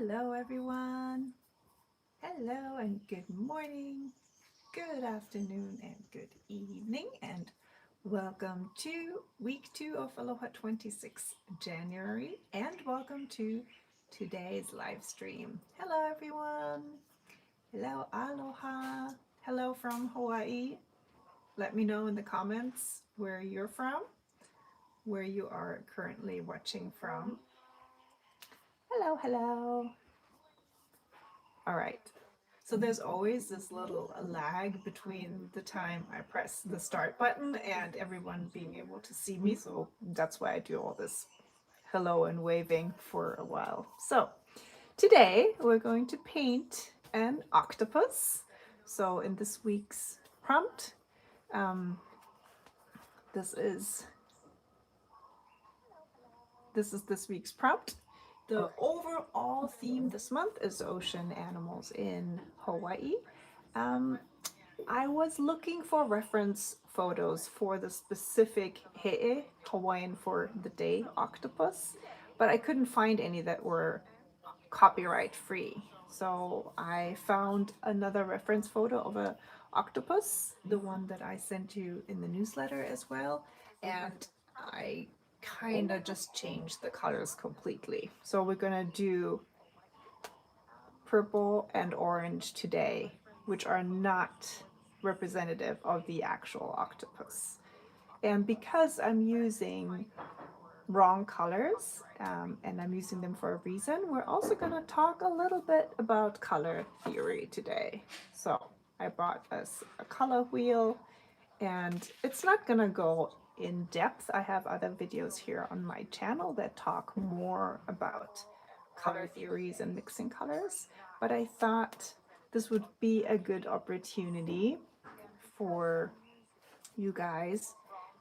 Hello everyone. Hello and good morning, good afternoon and good evening, and welcome to week 2 of Aloha 26 January, and welcome to today's live stream. Hello everyone. Hello Aloha. Hello from Hawaii. Let me know in the comments where you're from, where you are currently watching from. Hello, hello. All right. So there's always this little lag between the time I press the start button and everyone being able to see me. So that's why I do all this hello and waving for a while. So today we're going to paint an octopus. So in this week's prompt, this is this week's prompt. The overall theme this month is ocean animals in Hawaii. I was looking for reference photos for the specific he'e, Hawaiian for the day octopus, but I couldn't find any that were copyright free. So I found another reference photo of a octopus, the one that I sent you in the newsletter as well, and I kind of just changed the colors completely. So we're gonna do purple and orange today, which are not representative of the actual octopus. And because I'm using wrong colors and I'm using them for a reason, we're also going to talk a little bit about color theory today. So I brought us a color wheel, and it's not going to go in depth. I have other videos here on my channel that talk more about color theories and mixing colors, but I thought this would be a good opportunity for you guys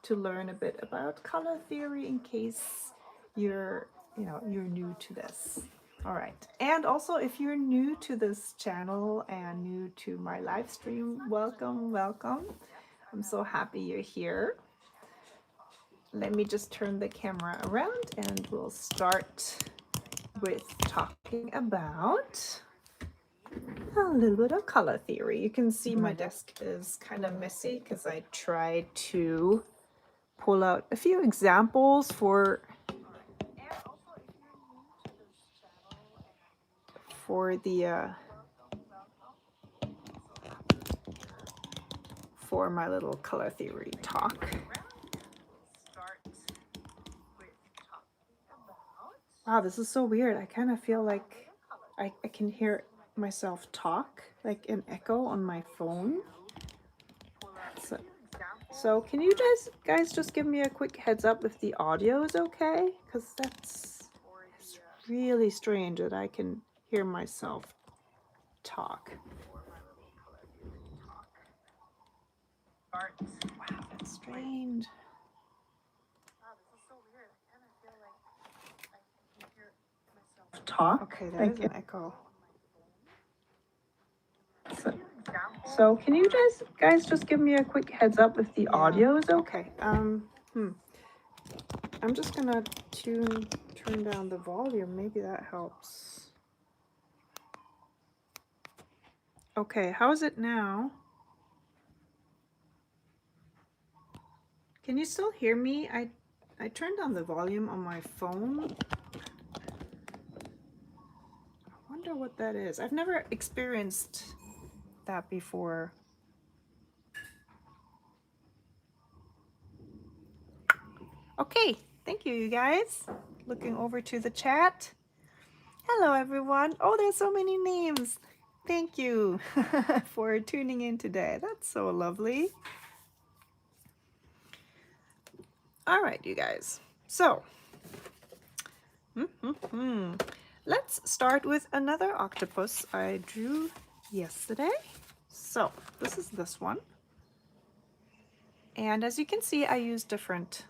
to learn a bit about color theory in case you're new to this. All right. And also, if you're new to this channel and new to my live stream, welcome, welcome. I'm so happy you're here. Let me just turn the camera around and we'll start with talking about a little bit of color theory. You can see my desk is kind of messy because I tried to pull out a few examples for the for my little color theory talk. Wow, this is so weird. I kind of feel like I can hear myself talk, like an echo on my phone. So can you guys just give me a quick heads up if the audio is okay? Because it's really strange that I can hear myself talk. Wow, that's strange. Talk. Okay, there is an echo. So can you guys just give me a quick heads up if the audio is okay? I'm just gonna turn down the volume. Maybe that helps. Okay, how is it now? Can you still hear me? I turned down the volume on my phone. I wonder what that is. I've never experienced that before. Okay, thank you, you guys. Looking over to the chat. Hello, everyone. Oh, there's so many names. Thank you for tuning in today. That's so lovely. All right, you guys. So, let's start with another octopus I drew yesterday. So, this is this one. And as you can see, I used different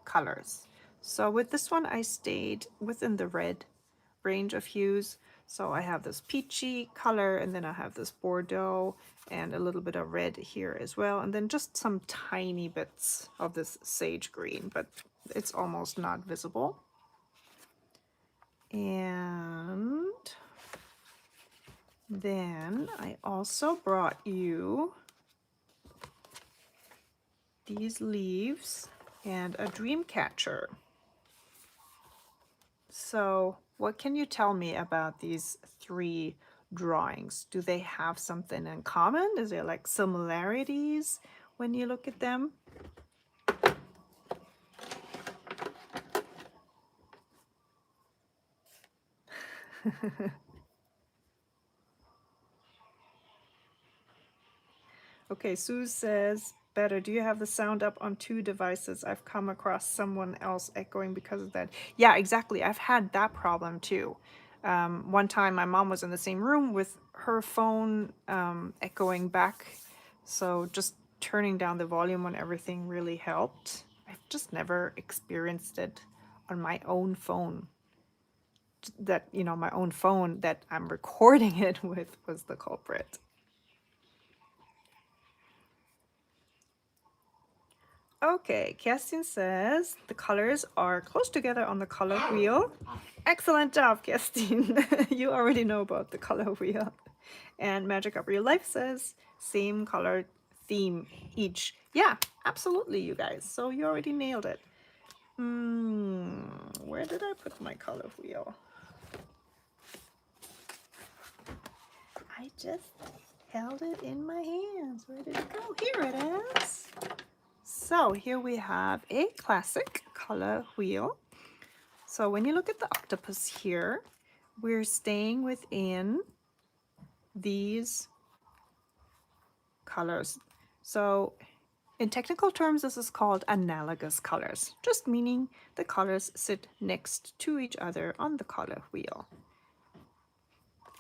colors. So with this one, I stayed within the red range of hues. So I have this peachy color, and then I have this Bordeaux and a little bit of red here as well. And then just some tiny bits of this sage green, but it's almost not visible. And Then I also brought you these leaves and a dream catcher. So what can you tell me about these three drawings? Do they have something in common? Is there like similarities when you look at them? Okay, Sue says, better. Do you have the sound up on 2 devices? I've come across someone else echoing because of that. Yeah, exactly. I've had that problem too. One time my mom was in the same room with her phone echoing back. So just turning down the volume on everything really helped. I've just never experienced it on my own phone. That, you know, my own phone that I'm recording it with was the culprit. Okay, Kerstin says the colors are close together on the color wheel. Excellent job, Kerstin. You already know about the color wheel. And Magic of Real Life says same color theme each. Yeah, absolutely, you guys. So you already nailed it. Where did I put my color wheel? I just held it in my hands. Where did it go? Here it is. So here we have a classic color wheel. So when you look at the octopus here, we're staying within these colors. So in technical terms, this is called analogous colors, just meaning the colors sit next to each other on the color wheel.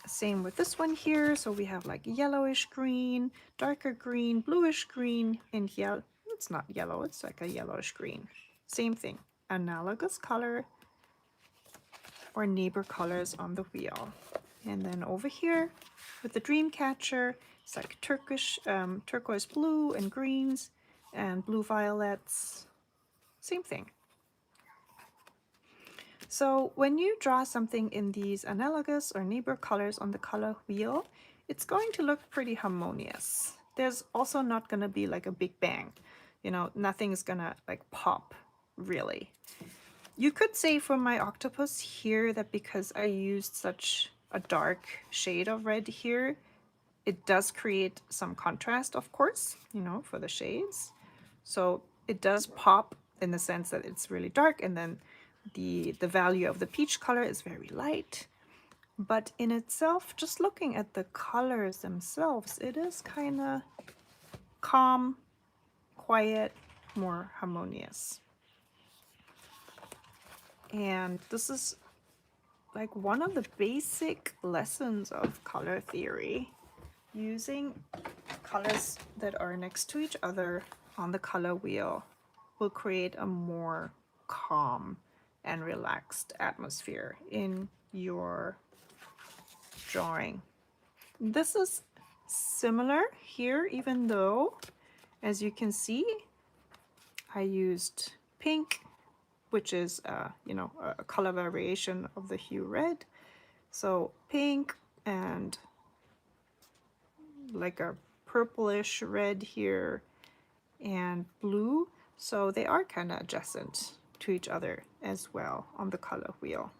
Same with this one here. So we have like yellowish green, darker green, bluish green, and yellow. It's not yellow, it's like a yellowish green. Same thing, analogous color or neighbor colors on the wheel. And then over here with the dream catcher, it's like turquoise blue and greens and blue violets. Same thing. So when you draw something in these analogous or neighbor colors on the color wheel, it's going to look pretty harmonious. There's also not going to be like a big bang. You know, nothing's going to like pop, really. You could say for my octopus here that because I used such a dark shade of red here, it does create some contrast, of course, you know, for the shades. So it does pop in the sense that it's really dark, and then the value of the peach color is very light. But in itself, just looking at the colors themselves, it is kind of calm, quiet, more harmonious. And this is like one of the basic lessons of color theory. Using colors that are next to each other on the color wheel will create a more calm and relaxed atmosphere in your drawing. This is similar here, even though, as you can see, I used pink, which is you know, a color variation of the hue red. So pink and like a purplish red here and blue. So they are kind of adjacent to each other as well on the color wheel.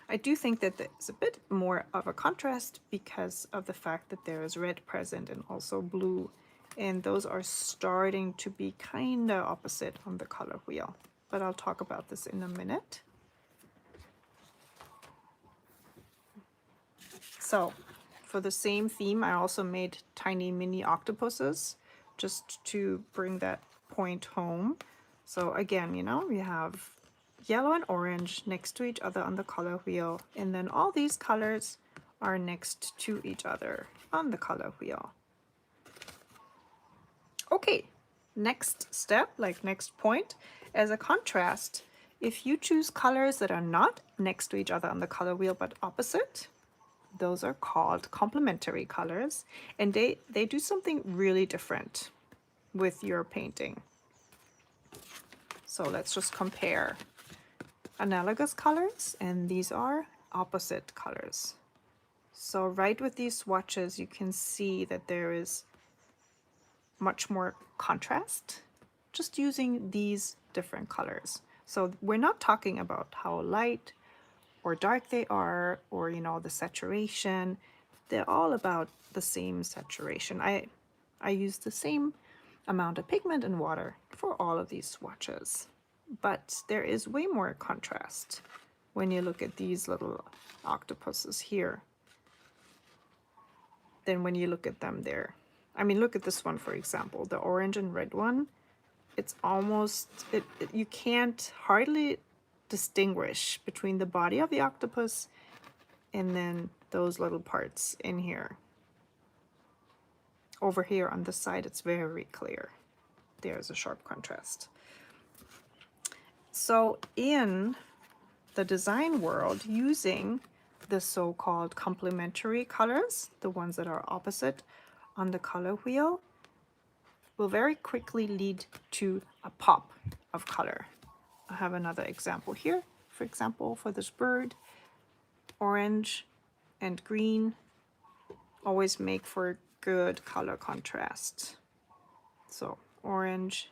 I do think that there's a bit more of a contrast because of the fact that there is red present and also blue, and those are starting to be kind of opposite on the color wheel, but I'll talk about this in a minute. So for the same theme, I also made tiny mini octopuses just to bring that point home. So again, you know, we have yellow and orange next to each other on the color wheel, and then all these colors are next to each other on the color wheel. Okay, next step, like next point, as a contrast, if you choose colors that are not next to each other on the color wheel but opposite, those are called complementary colors, and they do something really different with your painting. So let's just compare. analogous colors and these are opposite colors. So right with these swatches, you can see that there is much more contrast just using these different colors. So we're not talking about how light or dark they are, or you know, the saturation. They're all about the same saturation. I use the same amount of pigment and water for all of these swatches, but there is way more contrast when you look at these little octopuses here than when you look at them there. I mean, look at this one, for example, the orange and red one. It's almost, you can't hardly distinguish between the body of the octopus and then those little parts in here. Over here on the side, it's very clear. There's a sharp contrast. So in the design world, using the so-called complementary colors, the ones that are opposite on the color wheel, will very quickly lead to a pop of color. I have another example here. For example, for this bird, orange and green always make for good color contrast. So orange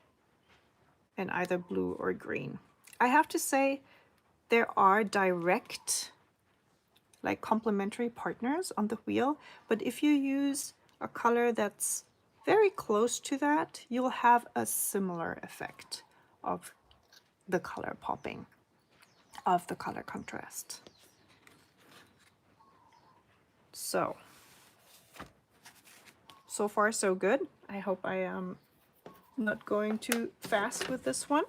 and either blue or green. I have to say there are direct, like complementary partners on the wheel, but if you use a color that's very close to that, you'll have a similar effect of the color popping, of the color contrast. So far so good. I hope I am not going too fast with this one.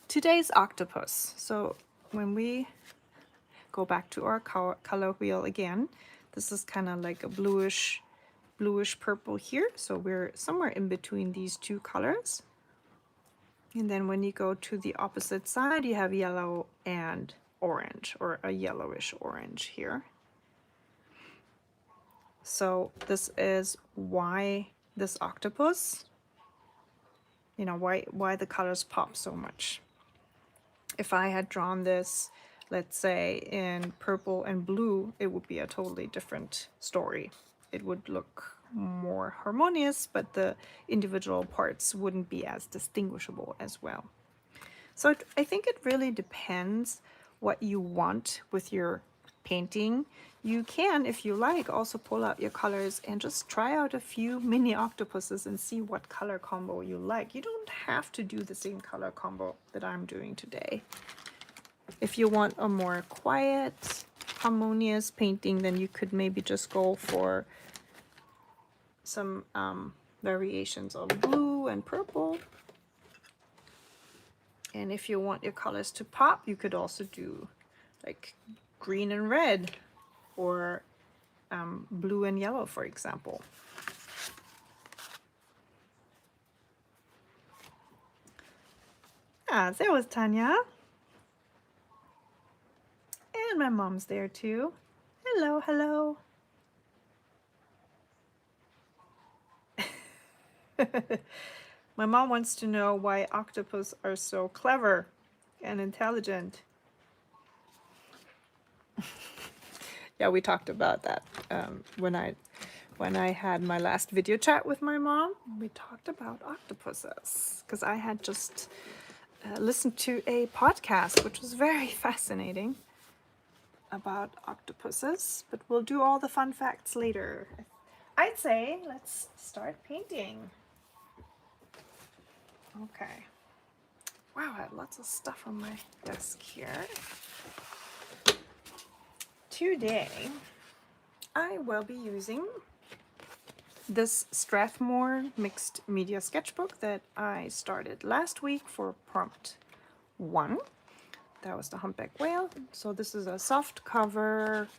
Today's octopus. So when we go back to our color wheel again, this is kind of like a bluish purple here. So we're somewhere in between these two colors. And then when you go to the opposite side, you have yellow and orange, or a yellowish orange here. So this is why this octopus, you know, why the colors pop so much. If I had drawn this, let's say in purple and blue, it would be a totally different story. It would look more harmonious, but the individual parts wouldn't be as distinguishable as well. So I think it really depends what you want with your painting. You can, if you like, also pull out your colors and just try out a few mini octopuses and see what color combo you like. You don't have to do the same color combo that I'm doing today. If you want a more quiet, harmonious painting, then you could maybe just go for some variations of blue and purple. And if you want your colors to pop, you could also do like green and red, or blue and yellow, for example. Ah, there was Tanya. And my mom's there too. Hello, hello. My mom wants to know why octopus are so clever and intelligent. Yeah, we talked about that when I had my last video chat with my mom. We talked about octopuses because I had just listened to a podcast which was very fascinating about octopuses, but we'll do all the fun facts later. I'd say let's start painting. Okay. Wow, I have lots of stuff on my desk here. Today, I will be using this Strahmore mixed media sketchbook that I started last week for prompt 1. That was the humpback whale. So this is a soft cover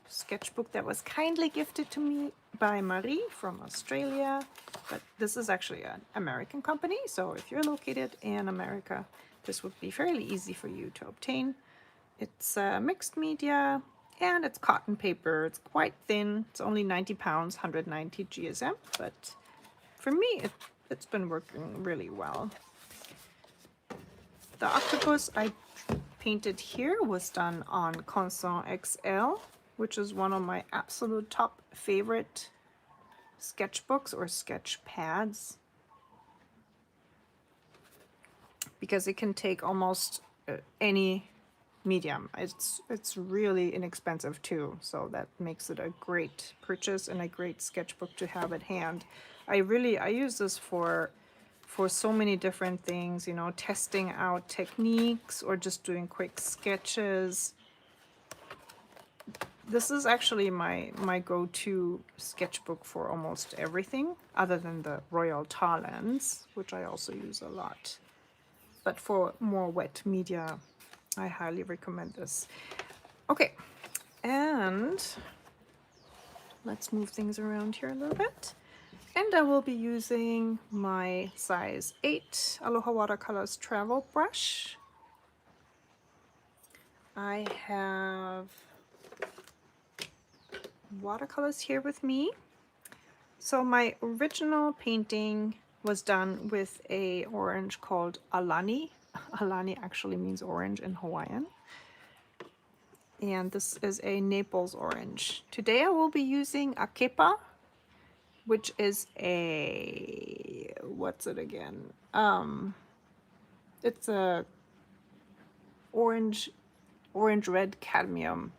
sketchbook that was kindly gifted to me by Marie from Australia. But this is actually an American company. So if you're located in America, this would be fairly easy for you to obtain. It's mixed media and it's cotton paper. It's quite thin. It's only 90 pounds, 190 GSM, but for me, it's been working really well. The octopus I painted here was done on Constant XL, which is one of my absolute top favorite sketchbooks or sketch pads, because it can take almost any medium. It's really inexpensive too, so that makes it a great purchase and a great sketchbook to have at hand. I use this for so many different things, you know, testing out techniques or just doing quick sketches. This is actually my go-to sketchbook for almost everything, other than the Royal Talens, which I also use a lot. But for more wet media, I highly recommend this. Okay, and let's move things around here a little bit. And I will be using my size 8 Alohawatercolors travel brush. I have watercolors here with me. So my original painting was done with a orange called Alani. Alani actually means orange in Hawaiian. And this is a Naples orange. Today I will be using Akepa, which is a, what's it again? It's a orange red cadmium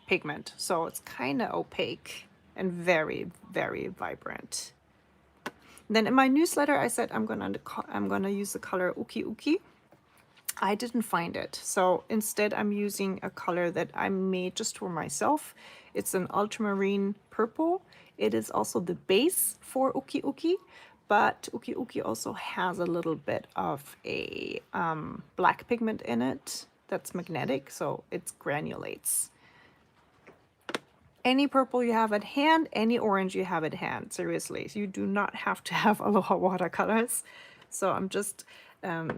pigment. So it's kind of opaque and very, very vibrant. Then in my newsletter, I said I'm gonna use the color Ukiuki. I didn't find it, so instead I'm using a color that I made just for myself. It's an ultramarine purple. It is also the base for Ukiuki, but Ukiuki also has a little bit of a black pigment in it that's magnetic, so it granulates. Any purple you have at hand, any orange you have at hand, seriously. You do not have to have Aloha watercolors. So I'm just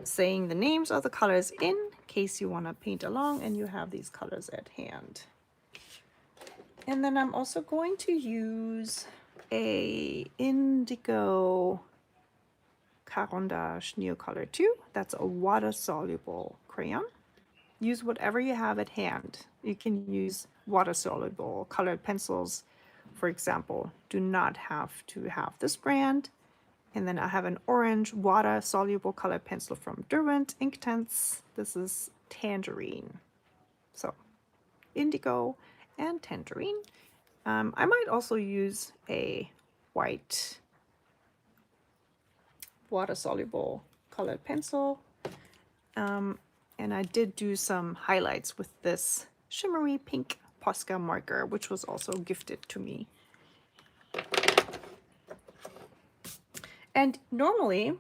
saying the names of the colors in case you want to paint along and you have these colors at hand. And then I'm also going to use a indigo Carandash Neocolor 2. That's a water-soluble crayon. Use whatever you have at hand. You can use water-soluble colored pencils, for example. Do not have to have this brand. And then I have an orange water-soluble colored pencil from Derwent Inktense. This is Tangerine. So, indigo and tangerine. I might also use a white water-soluble colored pencil. And I did do some highlights with this shimmery pink Posca marker, which was also gifted to me. And normally,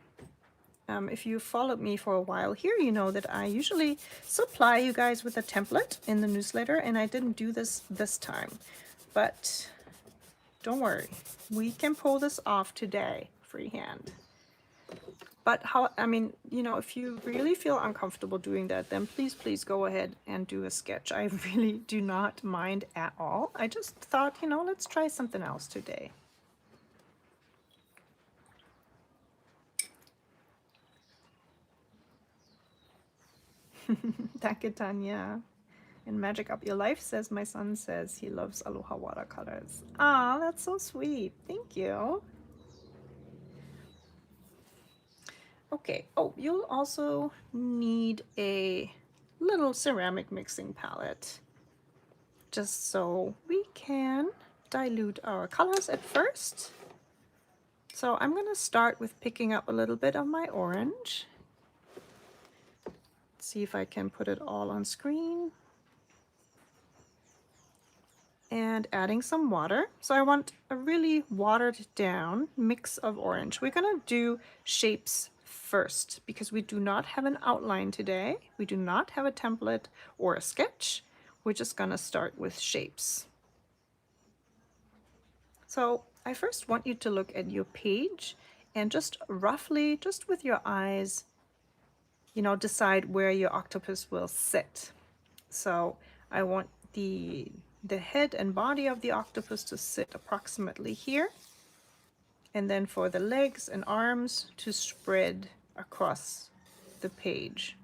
if you followed me for a while here, you know that I usually supply you guys with a template in the newsletter, and I didn't do this time. But don't worry, we can pull this off today, freehand. But if you really feel uncomfortable doing that, then please go ahead and do a sketch. I really do not mind at all. I just thought, let's try something else today. Takitanya. And Magic Up Your Life says, my son says he loves Aloha watercolors. Ah, that's so sweet. Thank you. Okay, oh, you'll also need a little ceramic mixing palette, just so we can dilute our colors at first. So I'm going to start with picking up a little bit of my orange. See if I can put it all on screen. And adding some water. So I want a really watered down mix of orange. We're going to do shapes first because we do not have an outline today. We do not have a template or a sketch. We're just going to start with shapes. So I first want you to look at your page and just roughly, just with your eyes, decide where your octopus will sit. So I want the head and body of the octopus to sit approximately here, and then for the legs and arms to spread across the page.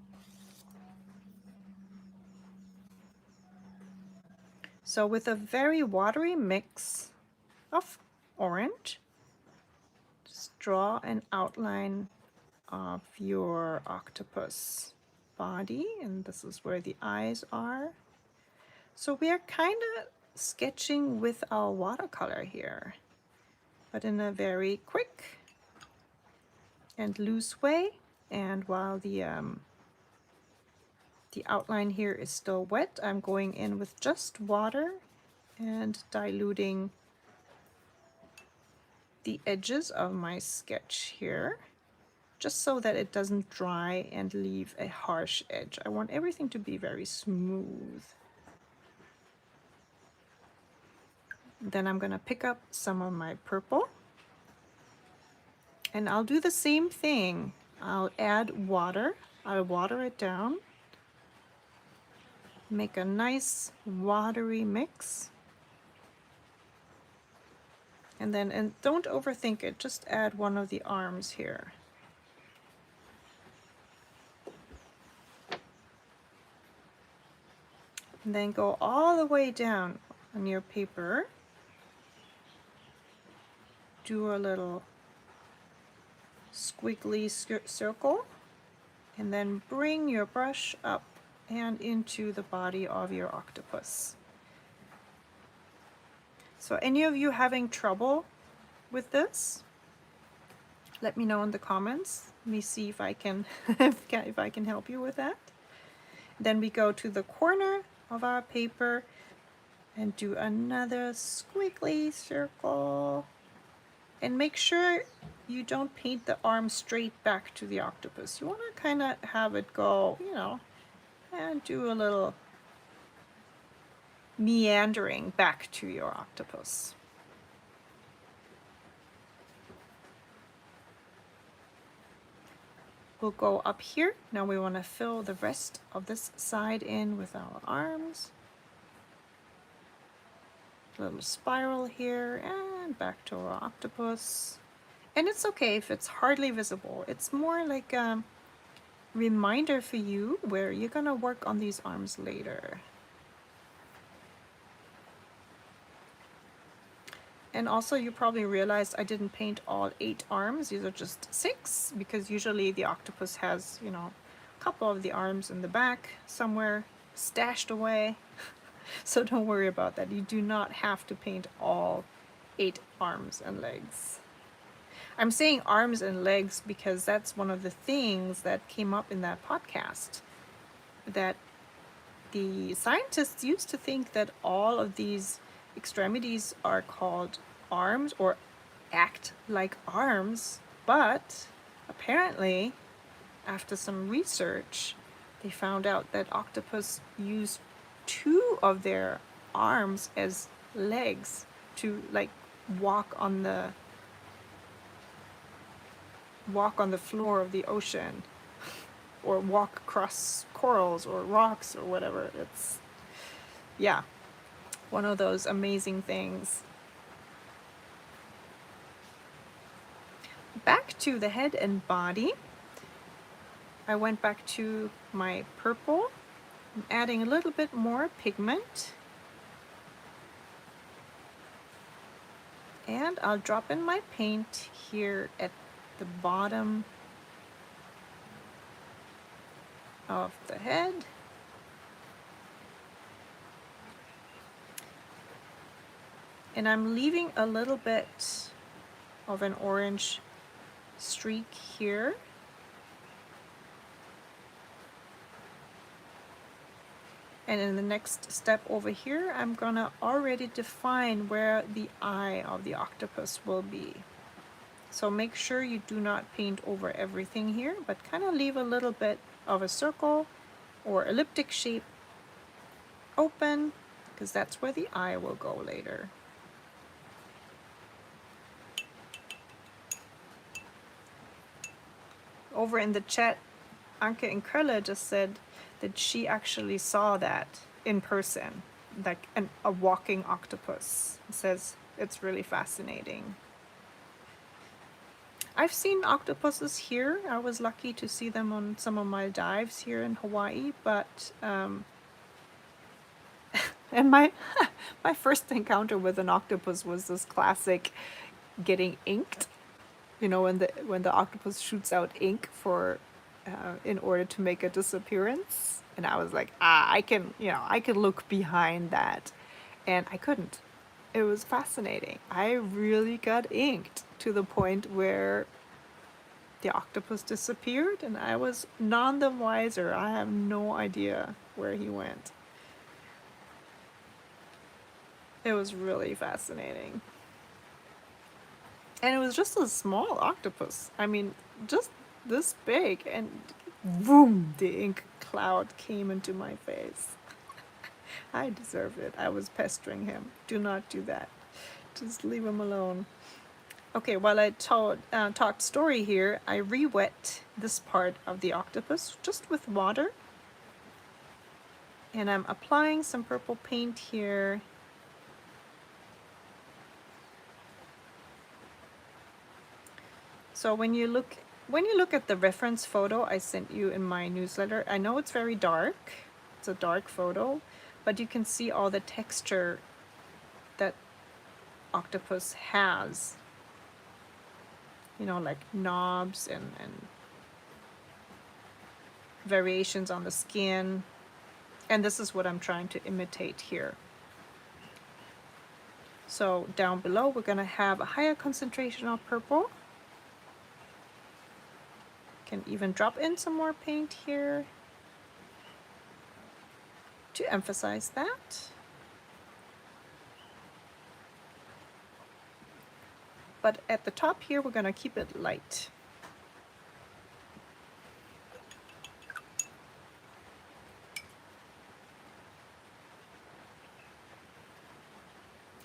So with a very watery mix of orange, just draw an outline of your octopus body, and this is where the eyes are. So we are kind of sketching with our watercolor here, but in a very quick and loose way. And while the outline here is still wet, I'm going in with just water and diluting the edges of my sketch here, just so that it doesn't dry and leave a harsh edge. I want everything to be very smooth. Then I'm gonna pick up some of my purple, and I'll do the same thing. I'll add water. I'll water it down, make a nice watery mix. And don't overthink it, just add one of the arms here. And then go all the way down on your paper. Do a little squiggly circle, and then bring your brush up and into the body of your octopus. So any of you having trouble with this, let me know in the comments. Let me see if I can if I can help you with that. Then we go to the corner of our paper and do another squiggly circle. And make sure you don't paint the arm straight back to the octopus. You want to kind of have it go, you know, and do a little meandering back to your octopus. We'll go up here. Now we want to fill the rest of this side in with our arms. A little spiral here and back to our octopus. And it's okay if it's hardly visible. It's more like a reminder for you where you're gonna work on these arms later. And also you probably realized I didn't paint all 8 arms. These are just 6, because usually the octopus has, you know, a couple of the arms in the back somewhere stashed away. So don't worry about that. You do not have to paint all 8 arms and legs. I'm saying arms and legs because that's one of the things that came up in that podcast, that the scientists used to think that all of these extremities are called arms or act like arms, but apparently after some research they found out that octopus use 2 of their arms as legs to like walk on the floor of the ocean or walk across corals or rocks or whatever. It's, yeah, one of those amazing things. Back to the head and body. I went back to my purple. I'm adding a little bit more pigment. And I'll drop in my paint here at the bottom of the head. And I'm leaving a little bit of an orange streak here. And in the next step over here, I'm gonna already define where the eye of the octopus will be. So make sure you do not paint over everything here, but kind of leave a little bit of a circle or elliptic shape open, because that's where the eye will go later. Over in the chat, Anke and Krille just said that she actually saw that in person, like a walking octopus. It says it's really fascinating. I've seen octopuses here. I was lucky to see them on some of my dives here in Hawaii, but and my my first encounter with an octopus was this classic getting inked. You know, when the octopus shoots out ink for in order to make a disappearance, and I was like, I can, you know, I can look behind that, and I couldn't. It was fascinating. I really got inked to the point where the octopus disappeared, and I was none the wiser. I have no idea where he went. It was really fascinating. And it was just a small octopus. I mean, just this big, and boom, the ink cloud came into my face. I deserved it. I was pestering him. Do not do that. Just leave him alone. Okay, while I talked story here, I re-wet this part of the octopus just with water. And I'm applying some purple paint here. So when you look at the reference photo I sent you in my newsletter, I know it's very dark. It's a dark photo, but you can see all the texture that octopus has. You know, like knobs and variations on the skin. And this is what I'm trying to imitate here. So down below we're going to have a higher concentration of purple. Can even drop in some more paint here to emphasize that. But at the top here we're going to keep it light.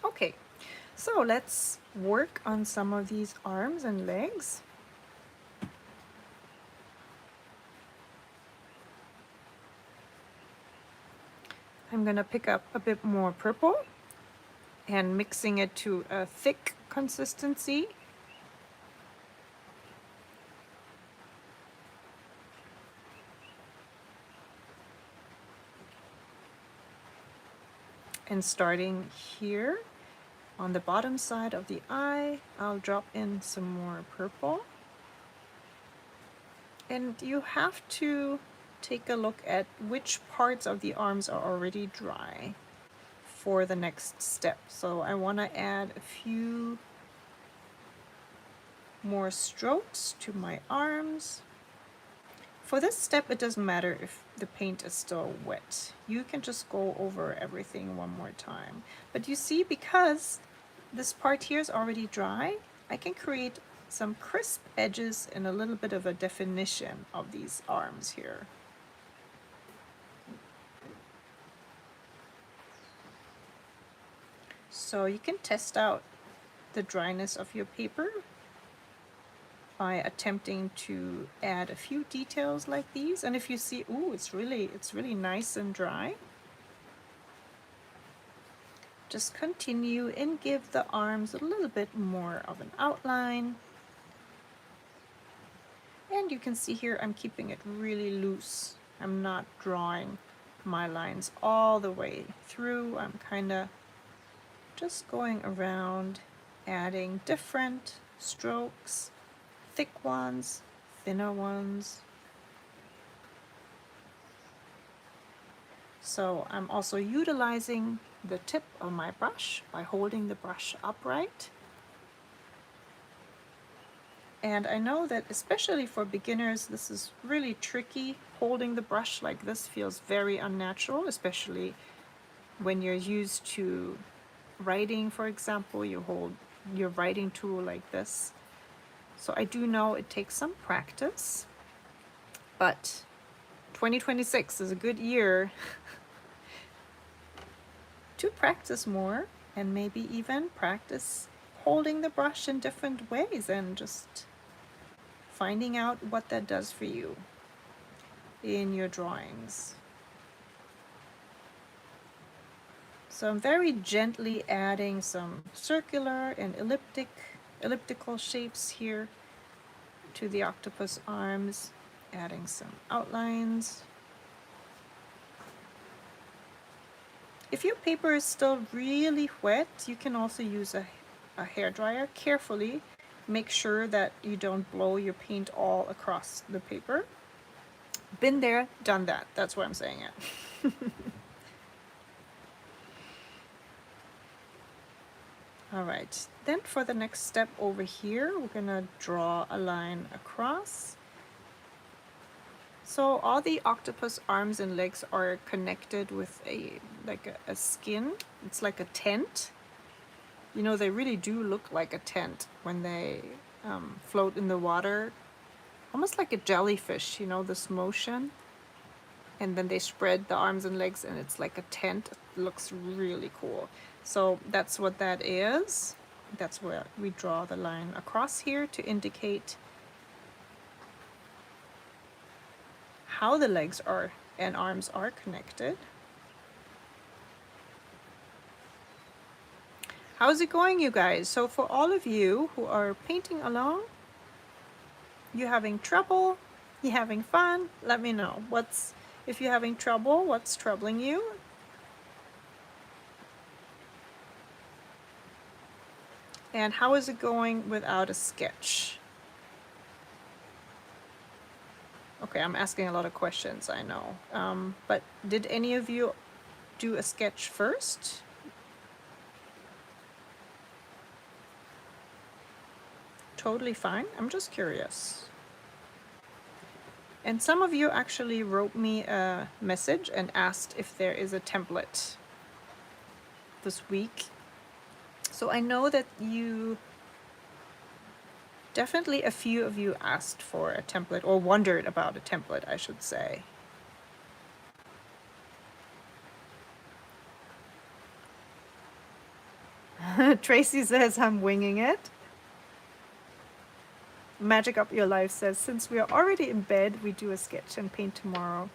Okay, so let's work on some of these arms and legs. I'm gonna pick up a bit more purple and mixing it to a thick consistency. And starting here on the bottom side of the eye, I'll drop in some more purple. And you have to take a look at which parts of the arms are already dry for the next step. So I want to add a few more strokes to my arms. For this step, it doesn't matter if the paint is still wet. You can just go over everything one more time. But you see, because this part here is already dry, I can create some crisp edges and a little bit of a definition of these arms here. So you can test out the dryness of your paper by attempting to add a few details like these. And if you see, ooh, it's really nice and dry, just continue and give the arms a little bit more of an outline. And you can see here I'm keeping it really loose. I'm not drawing my lines all the way through. I'm kind of just going around, adding different strokes, thick ones, thinner ones. So I'm also utilizing the tip of my brush by holding the brush upright. And I know that especially for beginners, this is really tricky. Holding the brush like this feels very unnatural, especially when you're used to writing, for example. You hold your writing tool like this. So I do know it takes some practice, but 2026 is a good year to practice more and maybe even practice holding the brush in different ways and just finding out what that does for you in your drawings. So I'm very gently adding some circular and elliptical shapes here to the octopus arms, adding some outlines. If your paper is still really wet, you can also use a hairdryer. Carefully make sure that you don't blow your paint all across the paper. Been there, done that. That's why I'm saying it. All right, then for the next step over here, we're gonna draw a line across. So all the octopus arms and legs are connected with a skin. It's like a tent. You know, they really do look like a tent when they float in the water, almost like a jellyfish, you know, this motion. And then they spread the arms and legs and it's like a tent. It looks really cool. So that's what that is. That's where we draw the line across here to indicate how the legs are and arms are connected. How's it going, you guys? So for all of you who are painting along, you having trouble, you having fun, let me know. If you're having trouble, what's troubling you? And how is it going without a sketch? Okay, I'm asking a lot of questions, I know. But did any of you do a sketch first? Totally fine. I'm just curious. And some of you actually wrote me a message and asked if there is a template this week. So I know that definitely a few of you asked for a template, or wondered about a template, I should say. Tracy says I'm winging it. Magic Up Your Life says, since we are already in bed, we do a sketch and paint tomorrow.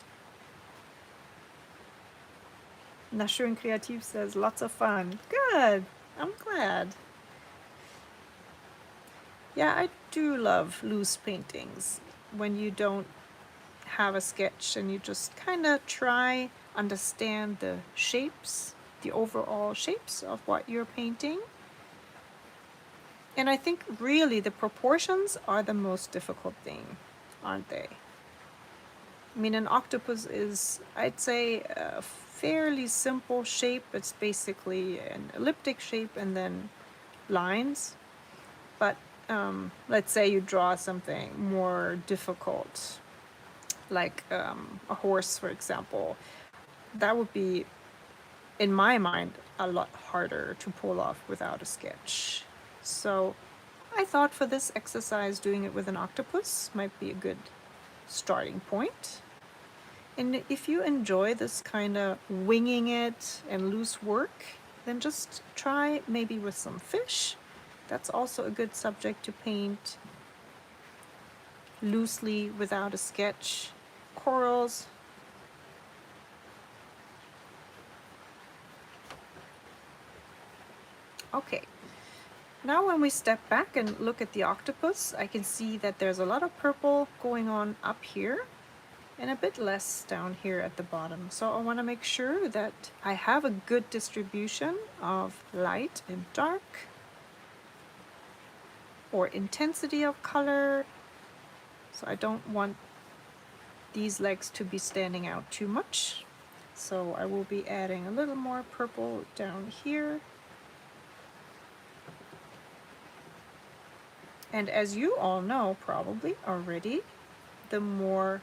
Nashun Creative says, lots of fun. Good. I'm glad. Yeah, I do love loose paintings when you don't have a sketch and you just kind of try understand the shapes, the overall shapes of what you're painting. And I think really the proportions are the most difficult thing, aren't they? I mean, an octopus is, I'd say, a fairly simple shape. It's basically an elliptic shape and then lines. But let's say you draw something more difficult, like a horse, for example. That would be, in my mind, a lot harder to pull off without a sketch. So I thought for this exercise, doing it with an octopus might be a good starting point. And if you enjoy this kind of winging it and loose work, then just try maybe with some fish. That's also a good subject to paint loosely without a sketch. Corals. Okay. Now when we step back and look at the octopus, I can see that there's a lot of purple going on up here and a bit less down here at the bottom. So I want to make sure that I have a good distribution of light and dark, or intensity of color. So I don't want these legs to be standing out too much. So I will be adding a little more purple down here. And as you all know probably already, the more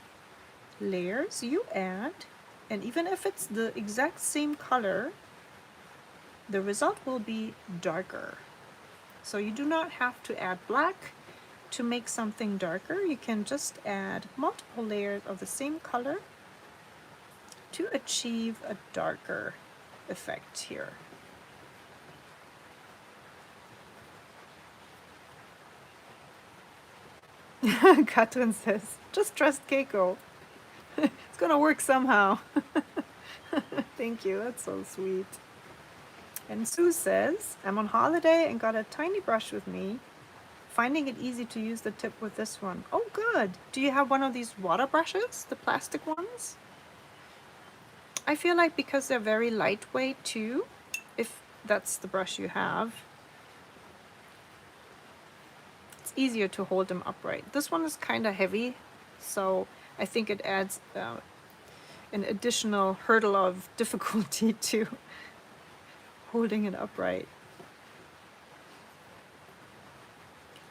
layers you add, and even if it's the exact same color, the result will be darker. So you do not have to add black to make something darker. You can just add multiple layers of the same color to achieve a darker effect here. Katrin says, just trust Keiko. It's gonna work somehow. Thank you, that's so sweet. And Sue says, I'm on holiday and got a tiny brush with me. finding it easy to use the tip with this one. Oh, good. Do you have one of these water brushes, the plastic ones? I feel like because they're very lightweight too, if that's the brush you have, it's easier to hold them upright. This one is kind of heavy, so I think it adds an additional hurdle of difficulty to holding it upright.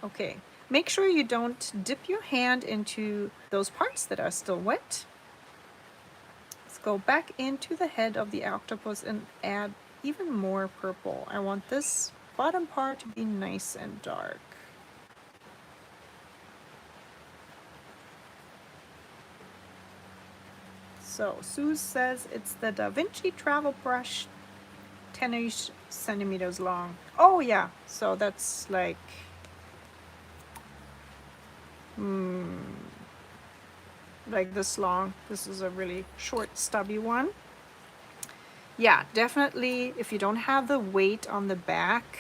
Okay, make sure you don't dip your hand into those parts that are still wet. Let's go back into the head of the octopus and add even more purple. I want this bottom part to be nice and dark. So Sue says it's the Da Vinci travel brush, 10-ish centimeters long. Oh yeah, so that's like like this long. This is a really short, stubby one. Yeah, definitely if you don't have the weight on the back,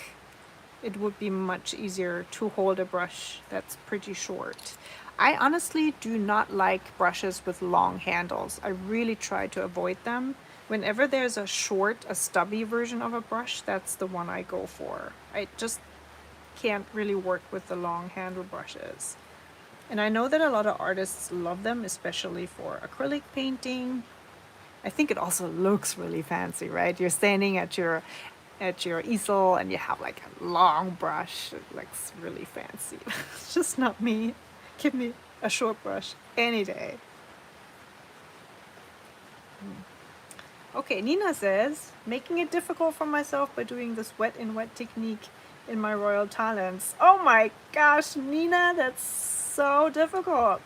it would be much easier to hold a brush that's pretty short. I honestly do not like brushes with long handles. I really try to avoid them. Whenever there's a short, a stubby version of a brush, that's the one I go for. I just can't really work with the long handle brushes. And I know that a lot of artists love them, especially for acrylic painting. I think it also looks really fancy, right? You're standing at your easel and you have like a long brush. It looks really fancy. It's just not me. Give me a short brush any day. Okay, Nina says, making it difficult for myself by doing this wet in wet technique in my Royal Talents. Oh my gosh, Nina, that's so difficult.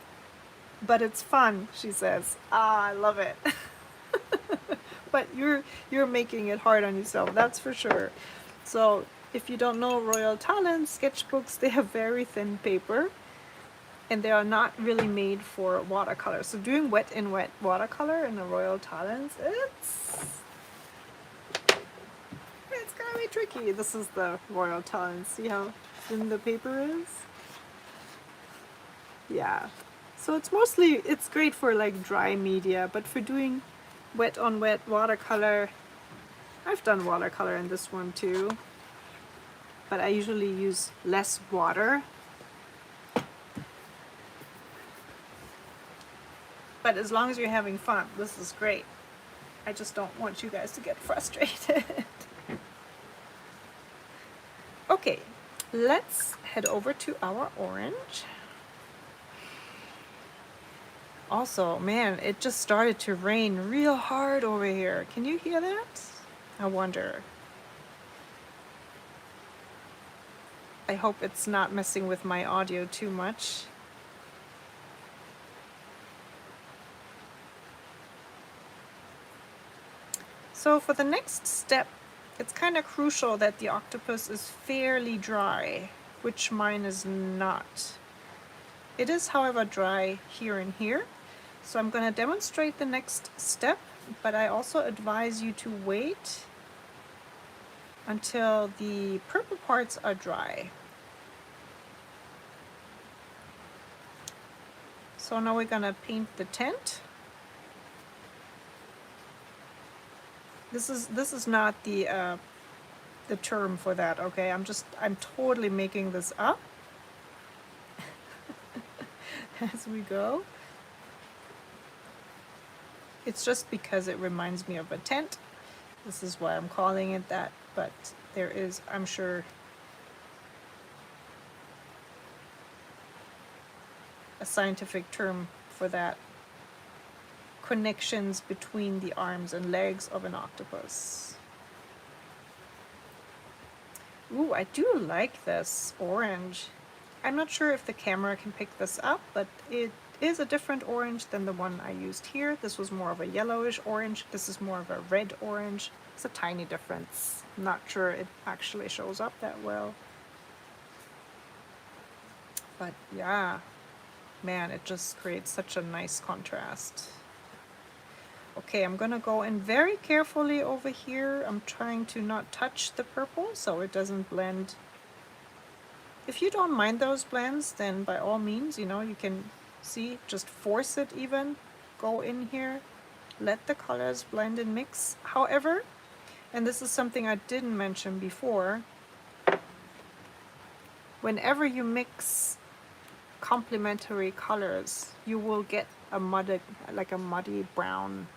But it's fun, she says. Ah, I love it. But you're making it hard on yourself, that's for sure. So if you don't know Royal Talents sketchbooks, they have very thin paper and they are not really made for watercolor. So doing wet in wet watercolor in the Royal Talents, it's gonna be tricky. This is the Royal Talents. See how thin the paper is? Yeah. So it's great for like dry media, but for doing wet on wet watercolor, I've done watercolor in this one too, but I usually use less water. But as long as you're having fun, this is great. I just don't want you guys to get frustrated. Okay, let's head over to our orange. Also, man, it just started to rain real hard over here. Can you hear that? I wonder. I hope it's not messing with my audio too much. So for the next step, it's kind of crucial that the octopus is fairly dry, which mine is not. It is, however, dry here and here. So I'm going to demonstrate the next step, but I also advise you to wait until the purple parts are dry. So now we're going to paint the tent. This is not the term for that, okay? I'm totally making this up as we go. It's just because it reminds me of a tent. This is why I'm calling it that, but there is, I'm sure, a scientific term for that. Connections between the arms and legs of an octopus. Ooh, I do like this orange. I'm not sure if the camera can pick this up, but it is a different orange than the one I used here. This was more of a yellowish orange. This is more of a red orange. It's a tiny difference. I'm not sure it actually shows up that well. But yeah, man, it just creates such a nice contrast. Okay, I'm gonna go in very carefully over here. I'm trying to not touch the purple so it doesn't blend If you don't mind those blends, then by all means, you know, you can see, just force it even, go in here, let the colors blend and mix. However, and this is something I didn't mention before, whenever you mix complementary colors, you will get a muddy, like a muddy brown,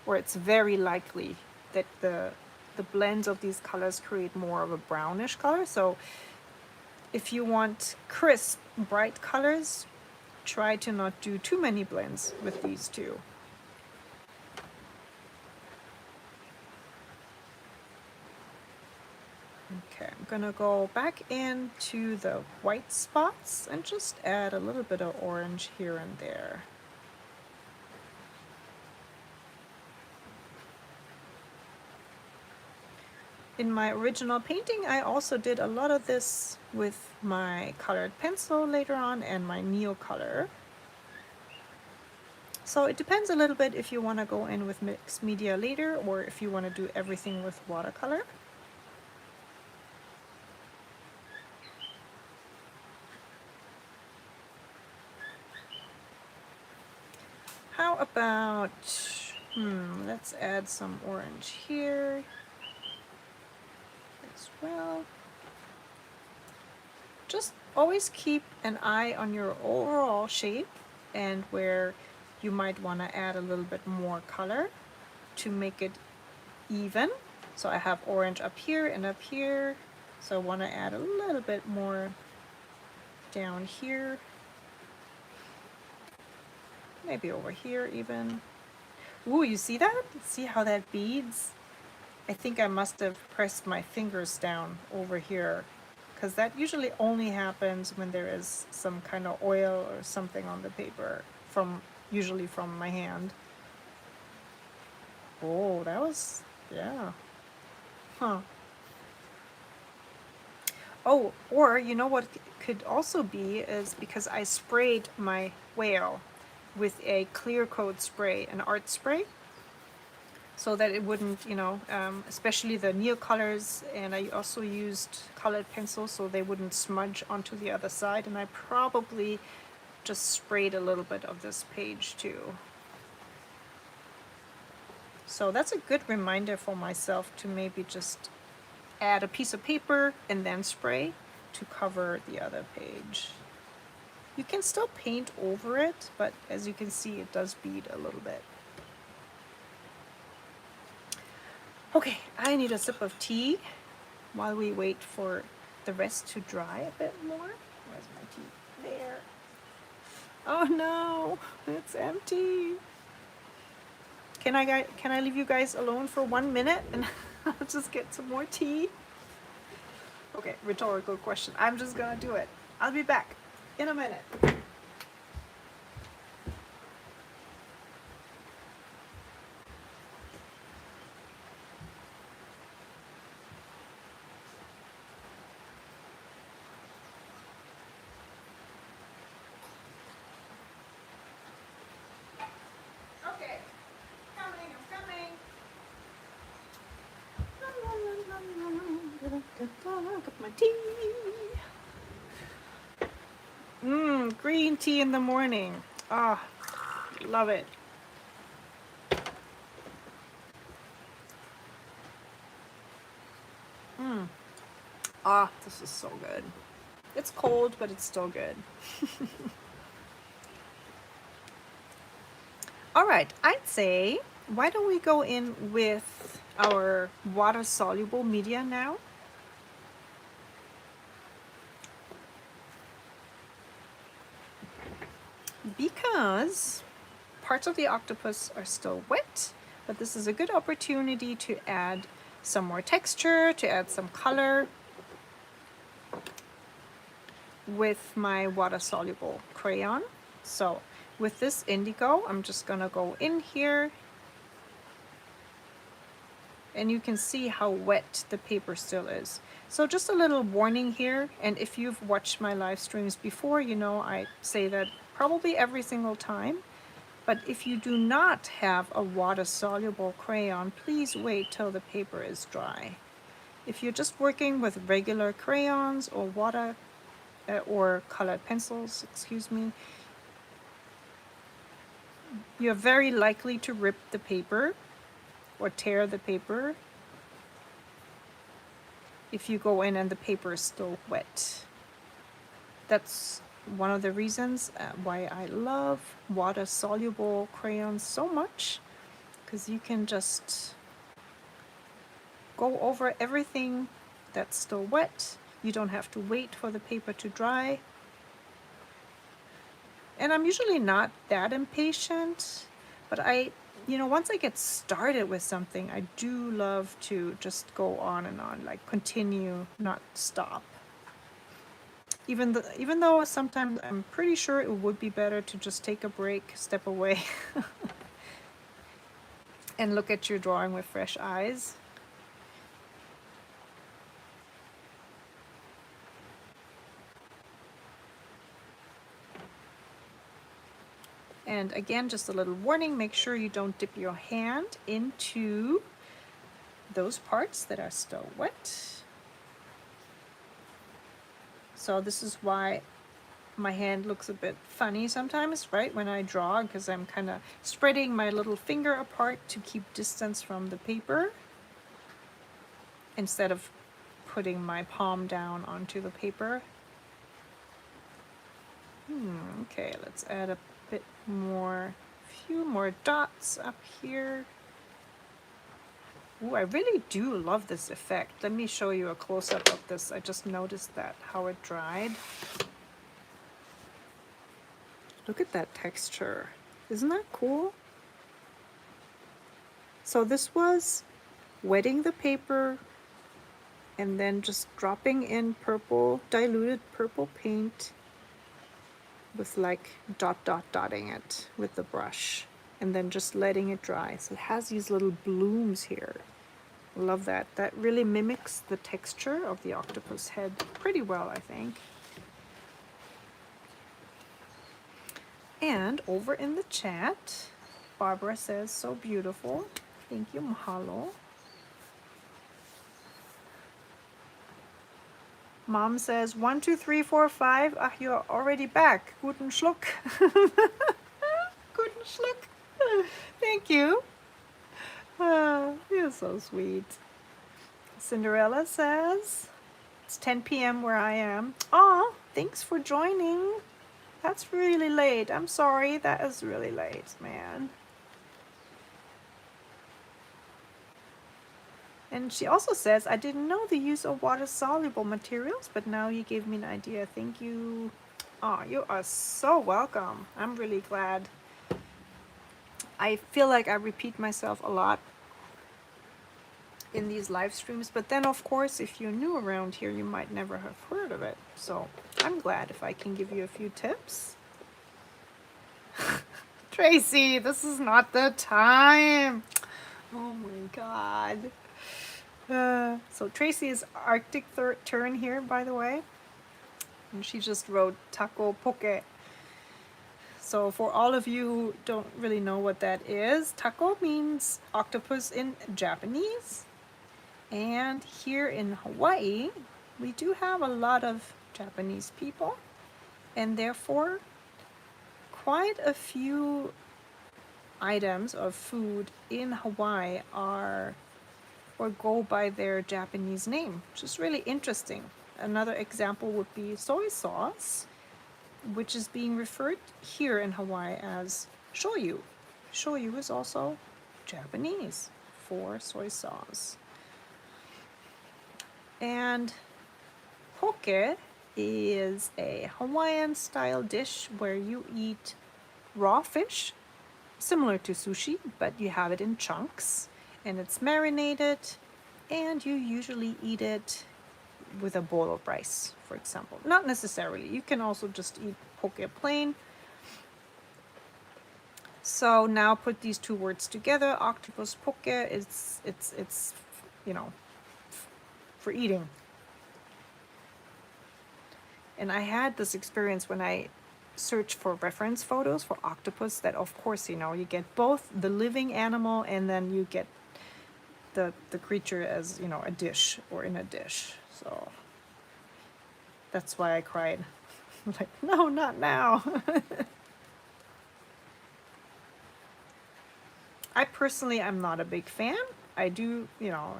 or it's very likely that the blends of these colors create more of a brownish color. So if you want crisp, bright colors, try to not do too many blends with these two. Okay, I'm gonna go back into the white spots and just add a little bit of orange here and there. In my original painting, I also did a lot of this with my colored pencil later on and my Neocolor. So it depends a little bit if you want to go in with mixed media later or if you want to do everything with watercolor. How about, let's add some orange here as well. Just always keep an eye on your overall shape and where you might want to add a little bit more color to make it even. So I have orange up here and up here, so I want to add a little bit more down here, maybe over here even. Ooh, you see that? See how that beads? I think I must have pressed my fingers down over here, because that usually only happens when there is some kind of oil or something on the paper, usually from my hand. Oh, that was, yeah. Huh. Oh, or you know what could also be is because I sprayed my whale with a clear coat spray, an art spray, so that it wouldn't, you know, especially the Neocolors, and I also used colored pencils so they wouldn't smudge onto the other side, and I probably just sprayed a little bit of this page too. So that's a good reminder for myself to maybe just add a piece of paper and then spray to cover the other page. You can still paint over it, but as you can see, it does bead a little bit. Okay, I need a sip of tea while we wait for the rest to dry a bit more. Where's my tea? There. Oh no, it's empty. Can I leave you guys alone for 1 minute and I'll just get some more tea? Okay, rhetorical question. I'm just gonna do it. I'll be back in a minute. Okay, coming, I'm coming. Got my tea. Green tea in the morning. Ah, love it. Ah, this is so good. It's cold, but it's still good. All right, I'd say, why don't we go in with our water-soluble media now? Because parts of the octopus are still wet, but this is a good opportunity to add some more texture, to add some color with my water-soluble crayon. So with this indigo, I'm just gonna go in here, and you can see how wet the paper still is. So just a little warning here, and if you've watched my live streams before, you know I say that probably every single time. But if you do not have a water-soluble crayon, please wait till the paper is dry. If you're just working with regular crayons or water or colored pencils, excuse me, you're very likely to rip the paper or tear the paper if you go in and the paper is still wet. That's one of the reasons why I love water-soluble crayons so much, because you can just go over everything that's still wet. You don't have to wait for the paper to dry. And I'm usually not that impatient, but once I get started with something, I do love to just go on and on, like continue, not stop. Even though sometimes I'm pretty sure it would be better to just take a break, step away, and look at your drawing with fresh eyes. And again, just a little warning, make sure you don't dip your hand into those parts that are still wet. So this is why my hand looks a bit funny sometimes, right, when I draw, because I'm kind of spreading my little finger apart to keep distance from the paper instead of putting my palm down onto the paper. Okay, let's add a bit more, few more dots up here. Ooh, I really do love this effect. Let me show you a close-up of this. I just noticed that, how it dried. Look at that texture. Isn't that cool? So this was wetting the paper and then just dropping in purple, diluted purple paint with like dotting it with the brush and then just letting it dry. So it has these little blooms here. Love that. That really mimics the texture of the octopus head pretty well, I think. And over in the chat, Barbara says, so beautiful. Thank you, mahalo. Mom says, 1, 2, 3, 4, 5. Ah, you're already back. Guten Schluck. Guten Schluck. Thank you. You're so sweet. Cinderella says, it's 10 p.m. where I am. Aw, thanks for joining. That's really late. I'm sorry. That is really late, man. And she also says, I didn't know the use of water-soluble materials, but now you gave me an idea. Thank you. Oh, you are so welcome. I'm really glad. I feel like I repeat myself a lot in these live streams, but then of course, if you're new around here, you might never have heard of it. So I'm glad if I can give you a few tips. Tracy, this is not the time. Oh my God. So Tracy is Arctic Tern here, by the way. And she just wrote taco poke. So for all of you who don't really know what that is, taco means octopus in Japanese. And here in Hawaii, we do have a lot of Japanese people. And therefore, quite a few items of food in Hawaii are or go by their Japanese name, which is really interesting. Another example would be soy sauce, which is being referred here in Hawaii as shoyu. Shoyu is also Japanese for soy sauce. And poke is a Hawaiian style dish where you eat raw fish, similar to sushi, but you have it in chunks. And it's marinated, and you usually eat it with a bowl of rice, for example. Not necessarily. You can also just eat poke plain. So now put these two words together. Octopus poke is it's for eating. And I had this experience when I searched for reference photos for octopus that, of course, you get both the living animal and then you get the creature as, a dish or in a dish. So that's why I cried Like, no, not now. I personally am not a big fan. I do, you know,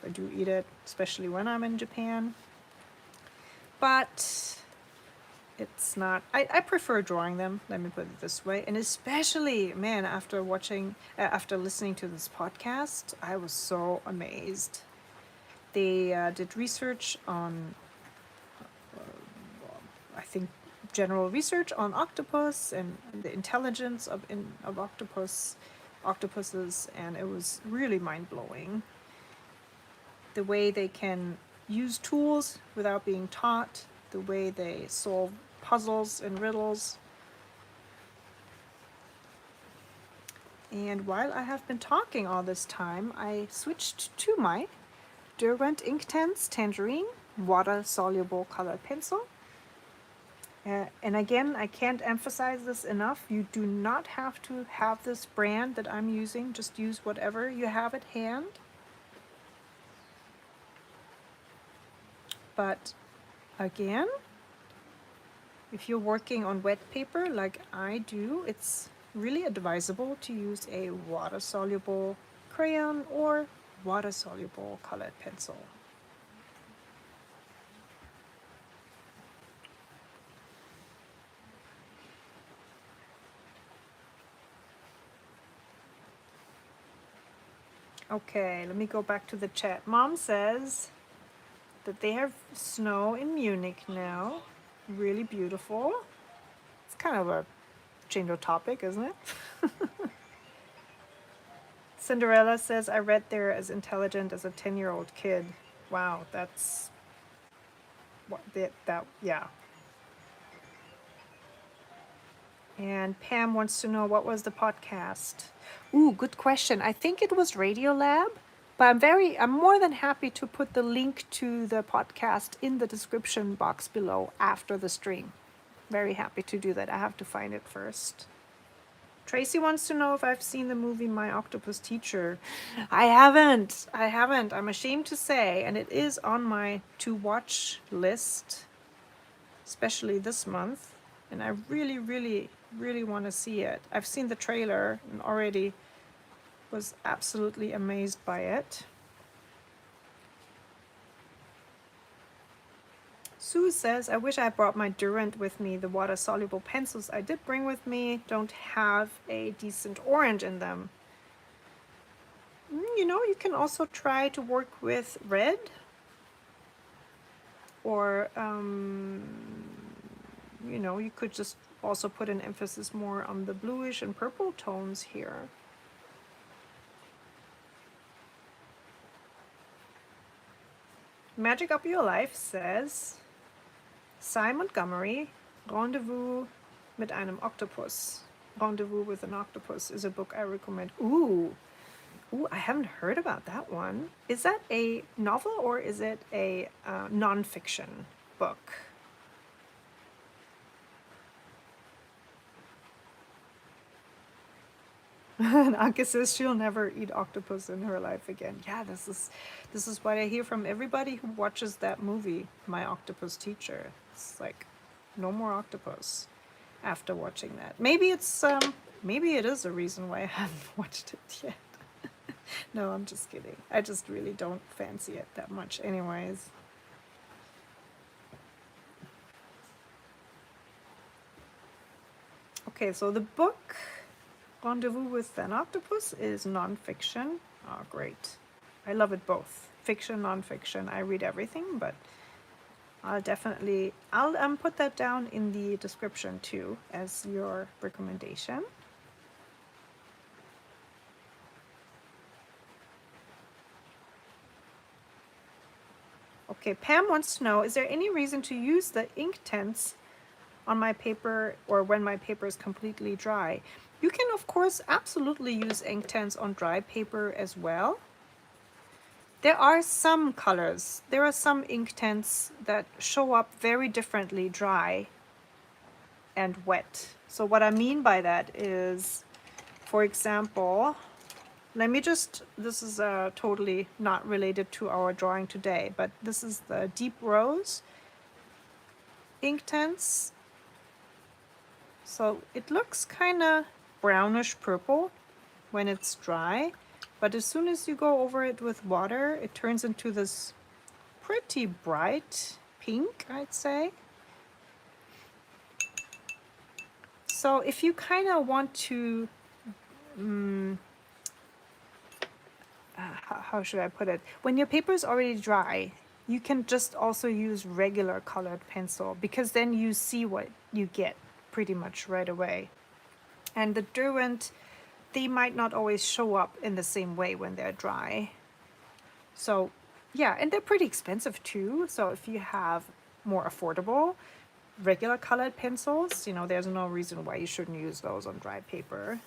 I do eat it, especially when I'm in Japan. But it's not, I prefer drawing them, let me put it this way. And especially, man, after after listening to this podcast, I was so amazed. They did research on, I think, general research on octopus and the intelligence of octopuses, and it was really mind-blowing. The way they can use tools without being taught, the way they solve puzzles and riddles. And while I have been talking all this time, I switched to my Derwent Inktense Tangerine water-soluble colored pencil. And again, I can't emphasize this enough. You do not have to have this brand that I'm using. Just use whatever you have at hand. But again, if you're working on wet paper like I do, it's really advisable to use a water-soluble crayon or water-soluble colored pencil. Okay, let me go back to the chat. Mom says that they have snow in Munich now. Really beautiful. It's kind of a change of topic, isn't it? Cinderella says, I read they're as intelligent as a 10-year-old kid. Wow, that's what yeah. And Pam wants to know, what was the podcast? Ooh, good question. I think it was Radiolab, but I'm more than happy to put the link to the podcast in the description box below after the stream. Very happy to do that. I have to find it first. Tracy wants to know if I've seen the movie My Octopus Teacher. I haven't. I'm ashamed to say, and it is on my to-watch list, especially this month. And I really, really, really want to see it. I've seen the trailer and already was absolutely amazed by it. Sue says, I wish I brought my Durant with me. The water-soluble pencils I did bring with me don't have a decent orange in them. You know, you can also try to work with red. Or, you know, you could just also put an emphasis more on the bluish and purple tones here. Magic Up Your Life says, Cy Montgomery, Rendezvous mit einem Octopus. Rendezvous with an Octopus is a book I recommend. Ooh, I haven't heard about that one. Is that a novel or is it a non-fiction book? And Anke says she'll never eat octopus in her life again. Yeah, this is what I hear from everybody who watches that movie, My Octopus Teacher. It's like, no more octopus after watching that. Maybe it is a reason why I haven't watched it yet. No, I'm just kidding. I just really don't fancy it that much anyways. Okay, so the book Rendezvous with an Octopus is non-fiction. Oh, great. I love it both. Fiction, non-fiction. I read everything, but I'll put that down in the description too as your recommendation. Okay, Pam wants to know, is there any reason to use the Inktense on my paper or when my paper is completely dry? You can, of course, absolutely use Inktense on dry paper as well. There are some colors, there are some Inktense that show up very differently dry and wet. So what I mean by that is, for example, this is totally not related to our drawing today, but this is the Deep Rose Inktense. So it looks kind of brownish purple when it's dry, but as soon as you go over it with water, it turns into this pretty bright pink, I'd say. So if you kind of want to, how should I put it? When your paper is already dry, you can just also use regular colored pencil because then you see what you get pretty much right away. And the Derwent, they might not always show up in the same way when they're dry. So yeah, and they're pretty expensive too. So if you have more affordable regular colored pencils, you know, there's no reason why you shouldn't use those on dry paper.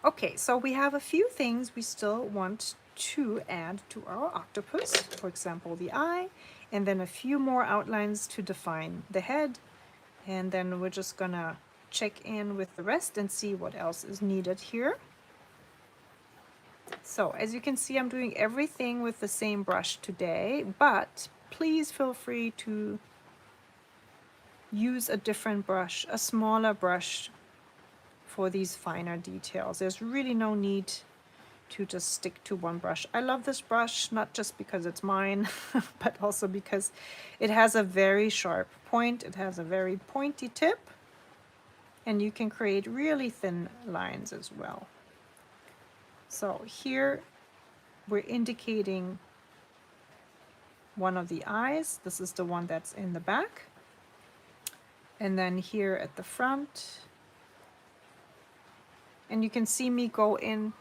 Okay, so we have a few things we still want to add to our octopus. For example, the eye, and then a few more outlines to define the head. And then we're just gonna check in with the rest and see what else is needed here. So as you can see, I'm doing everything with the same brush today, but please feel free to use a different brush, a smaller brush for these finer details. There's really no need to just stick to one brush. I love this brush, not just because it's mine, but also because it has a very sharp point. It has a very pointy tip, and you can create really thin lines as well. So here we're indicating one of the eyes. This is the one that's in the back. And then here at the front, and you can see me go in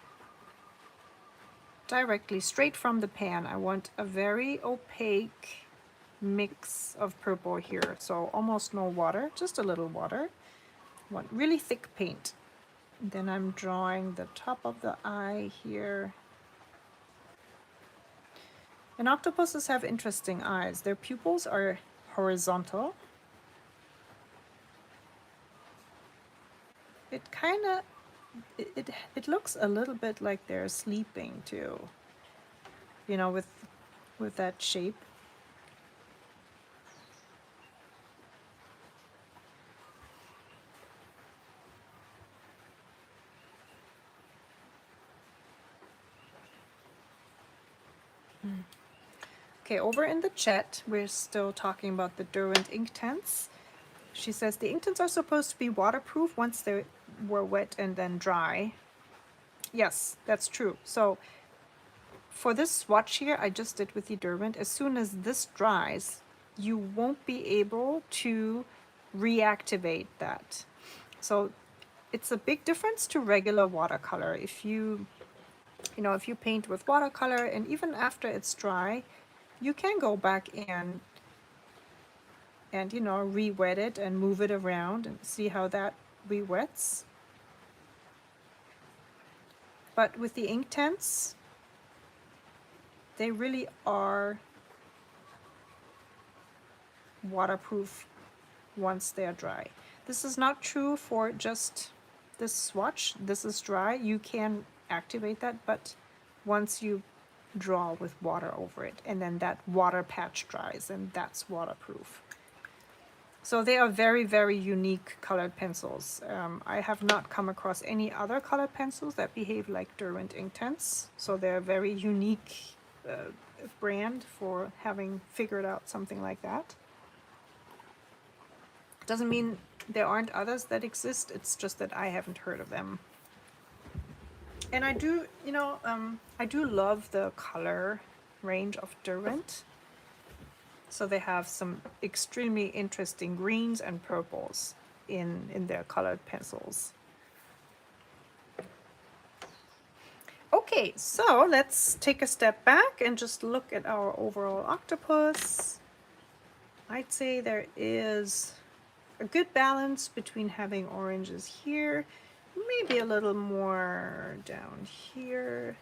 directly straight from the pan. I want a very opaque mix of purple here. So almost no water, just a little water. I want really thick paint. And then I'm drawing the top of the eye here. And octopuses have interesting eyes. Their pupils are horizontal. It kind of it looks a little bit like they're sleeping too, you know, with that shape. Okay, over in the chat, we're still talking about the Derwent Inktense. She says the Inktense are supposed to be waterproof once they were wet and then dry. Yes, that's true. So for this swatch here I just did with the Derwent, as soon as this dries, you won't be able to reactivate that. So it's a big difference to regular watercolor. If you paint with watercolor and even after it's dry, you can go back and re-wet it and move it around and see how that re-wets. But with the Inktense, they really are waterproof once they're dry. This is not true for just this swatch. This is dry. You can activate that, but once you draw with water over it, and then that water patch dries, and that's waterproof. So they are very, very unique colored pencils. I have not come across any other colored pencils that behave like Derwent Inktense. So they're a very unique brand for having figured out something like that. Doesn't mean there aren't others that exist. It's just that I haven't heard of them. And I do, I do love the color range of Derwent. So they have some extremely interesting greens and purples in their colored pencils. Okay, so let's take a step back and just look at our overall octopus. I'd say there is a good balance between having oranges here, maybe a little more down here.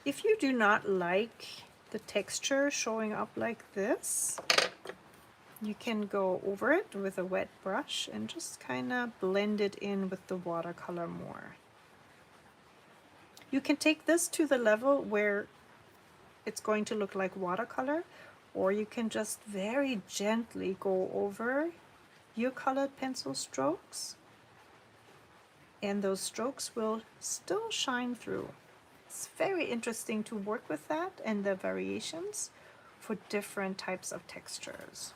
If you do not like the texture showing up like this, You can go over it with a wet brush and just kind of blend it in with the watercolor more. You can take this to the level where it's going to look like watercolor, or you can just very gently go over your colored pencil strokes, and those strokes will still shine through. It's very interesting to work with that and the variations for different types of textures.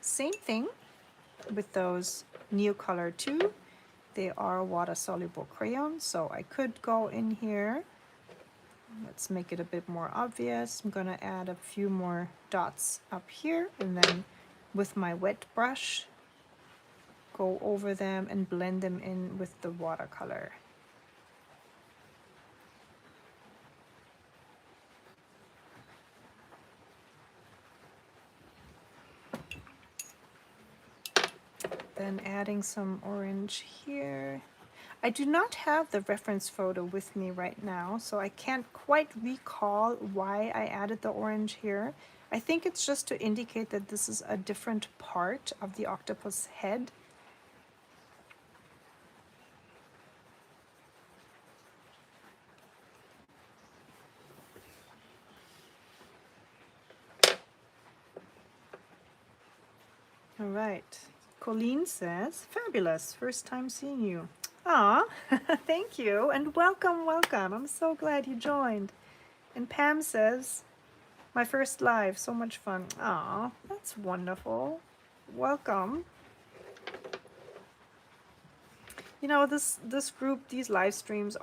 Same thing with those Neocolor too. They are water-soluble crayons, so I could go in here. Let's make it a bit more obvious. I'm gonna add a few more dots up here, and then with my wet brush, go over them and blend them in with the watercolor. Then adding some orange here. I do not have the reference photo with me right now, so I can't quite recall why I added the orange here. I think it's just to indicate that this is a different part of the octopus head. All right. Colleen says, fabulous, first time seeing you. Aw, thank you, and welcome, welcome. I'm so glad you joined. And Pam says, my first live, so much fun. Aw, that's wonderful. Welcome. You know, this group, these live streams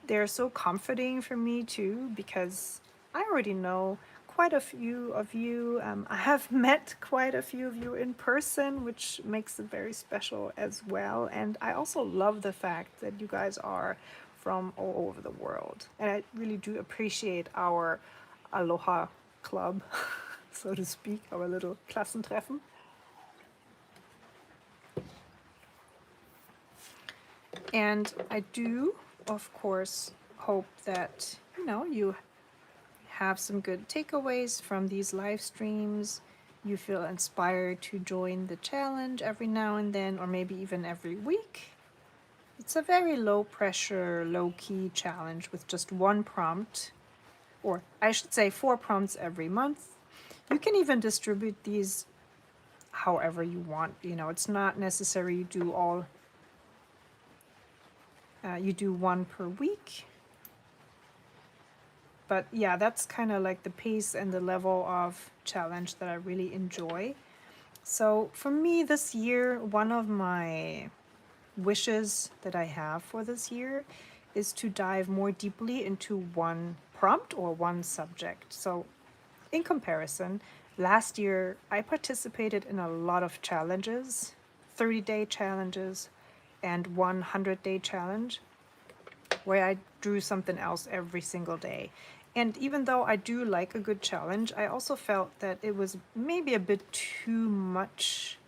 they're so comforting for me too, because I already know quite a few of you. I have met quite a few of you in person, which makes it very special as well. And I also love the fact that you guys are from all over the world. And I really do appreciate our Aloha club, so to speak, our little Klassentreffen. And I do, of course, hope that, you know, you have some good takeaways from these live streams. You feel inspired to join the challenge every now and then, or maybe even every week. It's a very low pressure, low key challenge with just one prompt, or I should say 4 prompts every month. You can even distribute these however you want. You know, it's not necessary you do all, you do 1 per week. But yeah, that's kind of like the pace and the level of challenge that I really enjoy. So for me this year, one of my wishes that I have for this year is to dive more deeply into one prompt or one subject. So in comparison, last year I participated in a lot of challenges, 30-day challenges and 100-day challenge, where I drew something else every single day. And even though I do like a good challenge, I also felt that it was maybe a bit too much,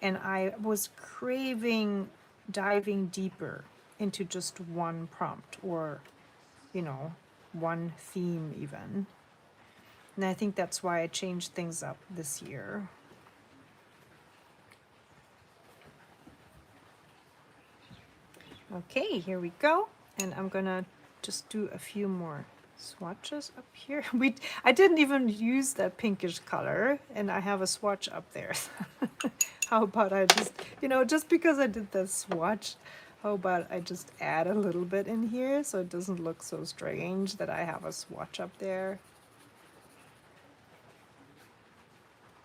and I was craving diving deeper into just one prompt, or, you know, one theme even. And I think that's why I changed things up this year. Okay, here we go. And I'm gonna just do a few more swatches up here. I didn't even use that pinkish color, and I have a swatch up there. How about I just, you know, just because I did the swatch, how about I just add a little bit in here so it doesn't look so strange that I have a swatch up there.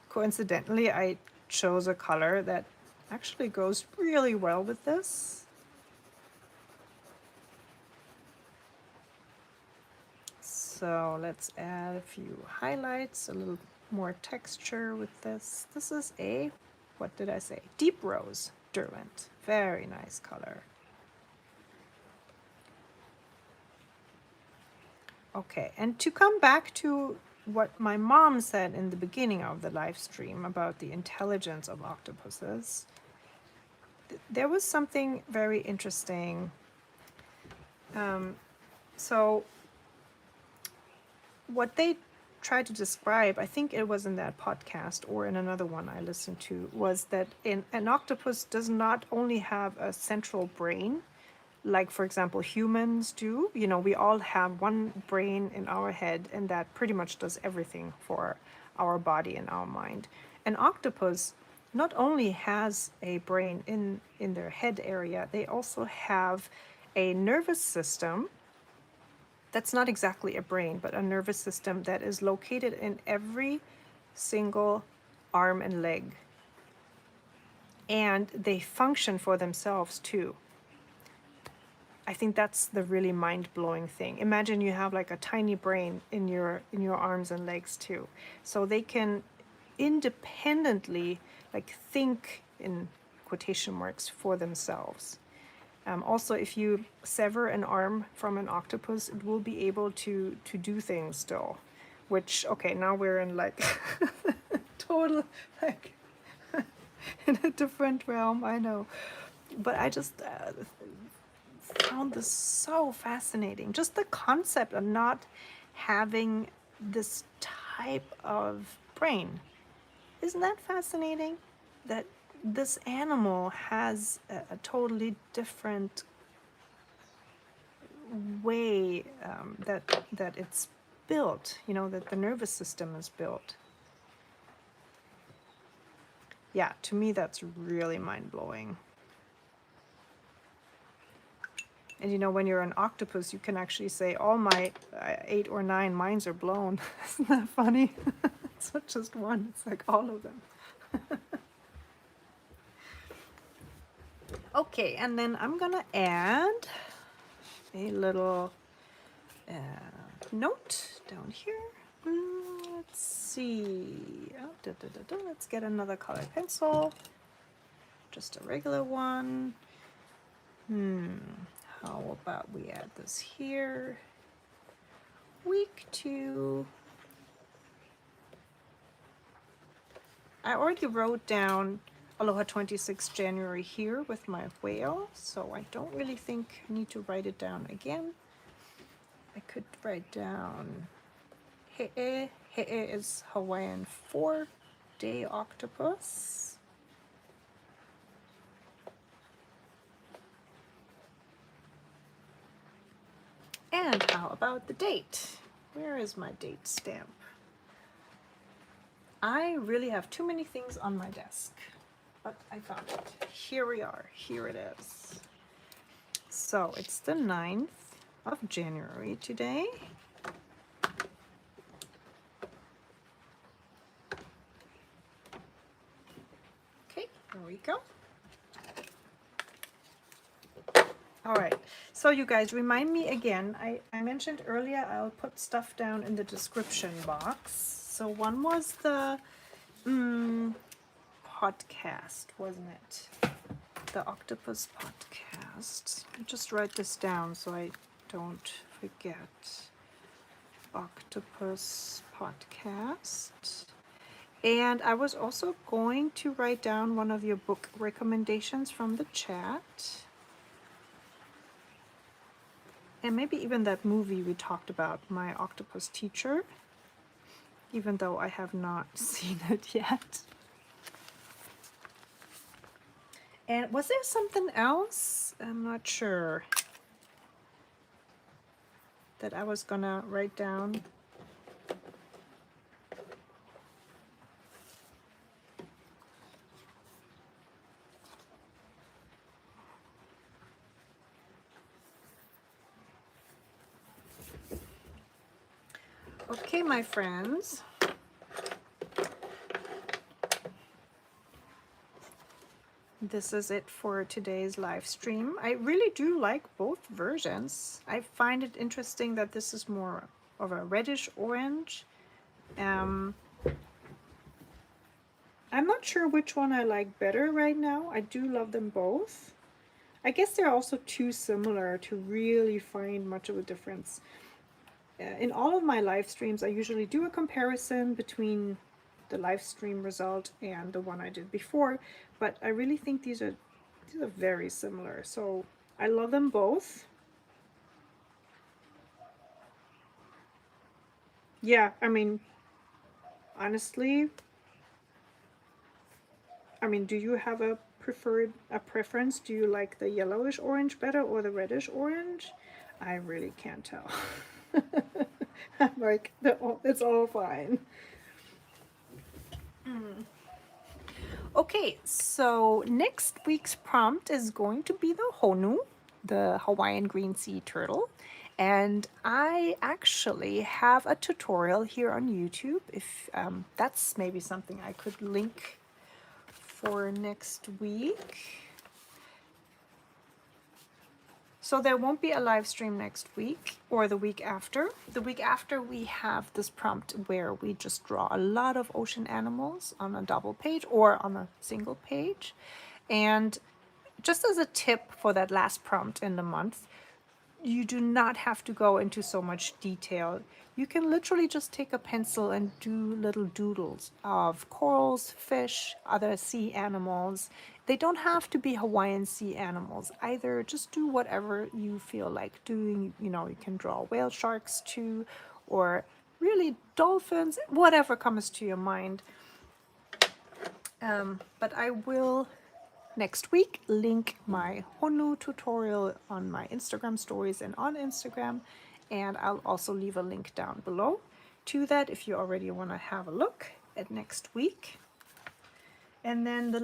Coincidentally, I chose a color that actually goes really well with this. So let's add a few highlights, a little more texture with this. This is a, what did I say? Deep Rose Derwent. Very nice color. Okay, and to come back to what my mom said in the beginning of the live stream about the intelligence of octopuses, there was something very interesting So what they tried to describe, I think it was in that podcast or in another one I listened to, was that an octopus does not only have a central brain, like for example humans do. You know, we all have one brain in our head, and that pretty much does everything for our body and our mind. An octopus not only has a brain in their head area, they also have a nervous system that's not exactly a brain, but a nervous system that is located in every single arm and leg. And they function for themselves too. I think that's the really mind-blowing thing. Imagine you have like a tiny brain in your arms and legs too. So they can independently like think, in quotation marks, for themselves. Also, if you sever an arm from an octopus, it will be able to do things still. Which, okay, now we're in like total like in a different realm. I know, but I just found this so fascinating. Just the concept of not having this type of brain. Isn't that fascinating? That this animal has a totally different way that it's built, you know, that the nervous system is built. Yeah, to me that's really mind-blowing. And you know, when you're an octopus, you can actually say, all my 8 or 9 minds are blown. Isn't that funny? It's not just one, it's like all of them. Okay, and then I'm gonna add a little note down here. Let's see. Oh, let's get another colored pencil. Just a regular one. How about we add this here? Week 2. I already wrote down Aloha 26 January here with my whale, so I don't really think I need to write it down again. I could write down He'e. He'e is Hawaiian for day octopus. And how about the date? Where is my date stamp? I really have too many things on my desk, but I found it. Here we are. Here it is. So it's the 9th of January today. Okay, there we go. All right, so you guys, remind me again, I mentioned earlier I'll put stuff down in the description box. So one was the podcast, wasn't it? The octopus podcast. I'll just write this down so I don't forget. Octopus podcast. And I was also going to write down one of your book recommendations from the chat. And maybe even that movie we talked about, My Octopus Teacher, even though I have not seen it yet. And was there something else? I'm not sure that I was gonna write down. Okay, my friends. This is it for today's live stream. I really do like both versions. I find it interesting that this is more of a reddish orange. I'm not sure which one I like better right now. I do love them both. I guess they're also too similar to really find much of a difference. In all of my live streams, I usually do a comparison between the live stream result and the one I did before, but I really think these are very similar. So I love them both. Yeah, I mean, honestly, I mean, do you have a preference? Do you like the yellowish orange better or the reddish orange? I really can't tell. I'm like, it's all fine. Okay, so next week's prompt is going to be the honu, the Hawaiian green sea turtle. And I actually have a tutorial here on YouTube. If that's maybe something I could link for next week. So there won't be a live stream next week or the week after. The week after we have this prompt where we just draw a lot of ocean animals on a double page or on a single page. And just as a tip for that last prompt in the month, you do not have to go into so much detail. You can literally just take a pencil and do little doodles of corals, fish, other sea animals. They don't have to be Hawaiian sea animals either. Just do whatever you feel like doing. You know, you can draw whale sharks too, or really dolphins, whatever comes to your mind. But I will next week link my Honu tutorial on my Instagram stories and on Instagram, and I'll also leave a link down below to that if you already want to have a look at next week. And then the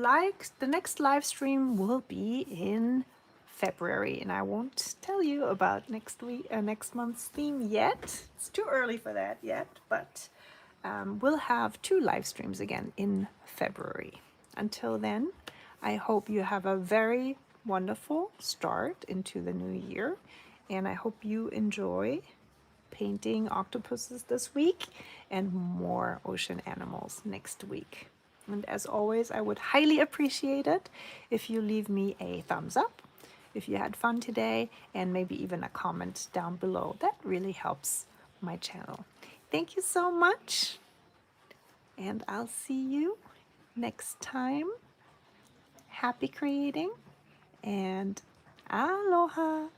next live stream will be in February, and I won't tell you about next month's theme yet. It's too early for that yet, but we'll have 2 live streams again in February. Until then, I hope you have a very wonderful start into the new year, and I hope you enjoy painting octopuses this week and more ocean animals next week. And as always, I would highly appreciate it if you leave me a thumbs up if you had fun today, and maybe even a comment down below. That really helps my channel. Thank you so much, and I'll see you next time. Happy creating, and aloha!